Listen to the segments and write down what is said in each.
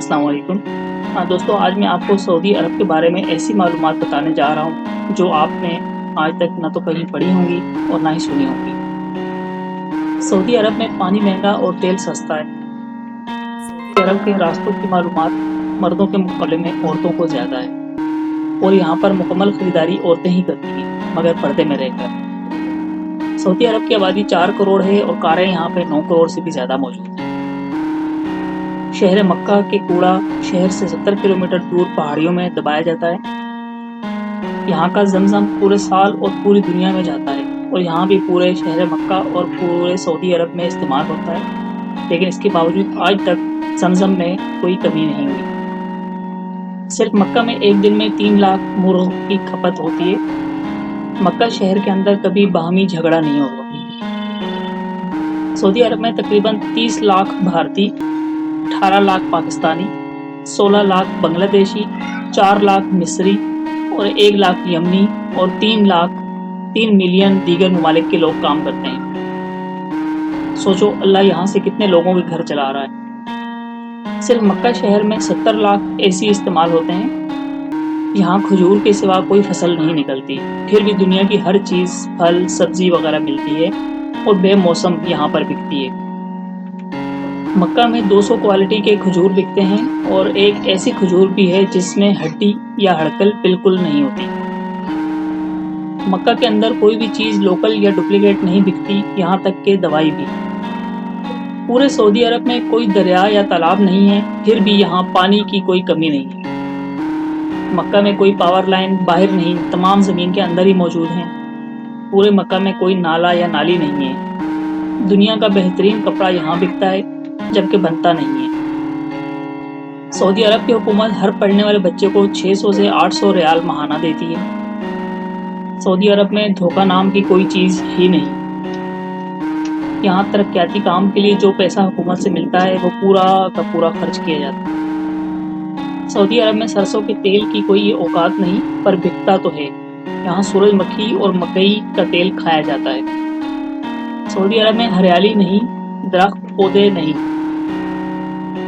अस्सलाम वालेकुम। दोस्तों, आज मैं आपको सऊदी अरब के बारे में ऐसी मालूमात बताने जा रहा हूँ जो आपने आज तक ना तो कहीं पढ़ी होंगी और ना ही सुनी होंगी। सऊदी अरब में पानी महंगा और तेल सस्ता है। सऊदी अरब के रास्तों की मालूमात मर्दों के मुकाबले में औरतों को ज़्यादा है और यहाँ पर मुकम्मल खरीदारी औरतें ही करती हैं, मगर पर्दे में रहकर। सऊदी अरब की आबादी 4 करोड़ है और कारें यहाँ पे 9 करोड़ से भी ज़्यादा मौजूद हैं। शहर मक्का के कूड़ा शहर से 70 किलोमीटर दूर पहाड़ियों में दबाया जाता है। यहाँ का जमजम पूरे साल और पूरी दुनिया में जाता है और यहाँ भी पूरे शहर मक्का और पूरे सऊदी अरब में इस्तेमाल होता है, लेकिन इसके बावजूद आज तक जमजम में कोई कमी नहीं हुई। सिर्फ मक्का में एक दिन में 3 लाख मुर्ग की खपत होती है। मक्का शहर के अंदर कभी बाहमी झगड़ा नहीं होगा। सऊदी अरब में तकरीबन 30 लाख भारतीय, 18 लाख पाकिस्तानी, 16 लाख बांग्लादेशी, 4 लाख मिस्री और 1 लाख यमनी और 3 मिलियन दीगर ममालिक के लोग काम करते हैं। सोचो अल्लाह यहाँ से कितने लोगों के घर चला रहा है। सिर्फ मक्का शहर में 70 लाख एसी इस्तेमाल होते हैं। यहाँ खजूर के सिवा कोई फसल नहीं निकलती, फिर भी दुनिया की हर चीज़, फल, सब्जी वगैरह मिलती है और बेमौसम यहाँ पर बिकती है। मक्का में 200 क्वालिटी के खजूर बिकते हैं और एक ऐसी खजूर भी है जिसमें हड्डी या हड़कल बिल्कुल नहीं होती। मक्का के अंदर कोई भी चीज़ लोकल या डुप्लीकेट नहीं बिकती, यहाँ तक कि दवाई भी। पूरे सऊदी अरब में कोई दरिया या तालाब नहीं है, फिर भी यहाँ पानी की कोई कमी नहीं है। मक्का में कोई पावर लाइन बाहर नहीं, तमाम ज़मीन के अंदर ही मौजूद हैं। पूरे मक्का में कोई नाला या नाली नहीं है। दुनिया का बेहतरीन कपड़ा यहाँ बिकता है, जबकि बनता नहीं है। सऊदी अरब की हुकूमत हर पढ़ने वाले बच्चे को 600 से 800 रियाल माहाना देती है। सऊदी अरब में धोखा नाम की कोई चीज़ ही नहीं। यहाँ तरक्याती काम के लिए जो पैसा हुकूमत से मिलता है वो पूरा का पूरा खर्च किया जाता है। सऊदी अरब में सरसों के तेल की कोई औकात नहीं, पर बिकता तो है। यहाँ सूरजमुखी और मकई का तेल खाया जाता है। सऊदी अरब में हरियाली नहीं, दरख्त पौधे नहीं,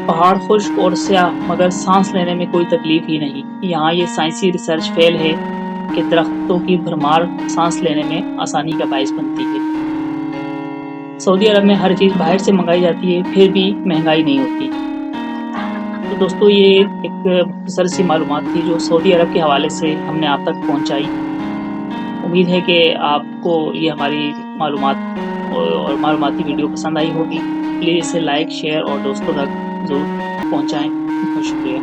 पहाड़ खुश्क और स्याह, मगर सांस लेने में कोई तकलीफ ही नहीं। यहाँ ये साइंसी रिसर्च फेल है कि दरख्तों की भरमार सांस लेने में आसानी का बायस बनती है। सऊदी अरब में हर चीज़ बाहर से मंगाई जाती है, फिर भी महंगाई नहीं होती। तो दोस्तों, ये एक मुख्तसर सी मालूमात थी जो सऊदी अरब के हवाले से हमने आप तक पहुँचाई। उम्मीद है कि आपको ये हमारी मालूमात और मालूमाती वीडियो पसंद आई होगी। प्लीज़ इसे लाइक, शेयर और दोस्तों तक ज़रूर पहुँचाएँ। बहुत शुक्रिया।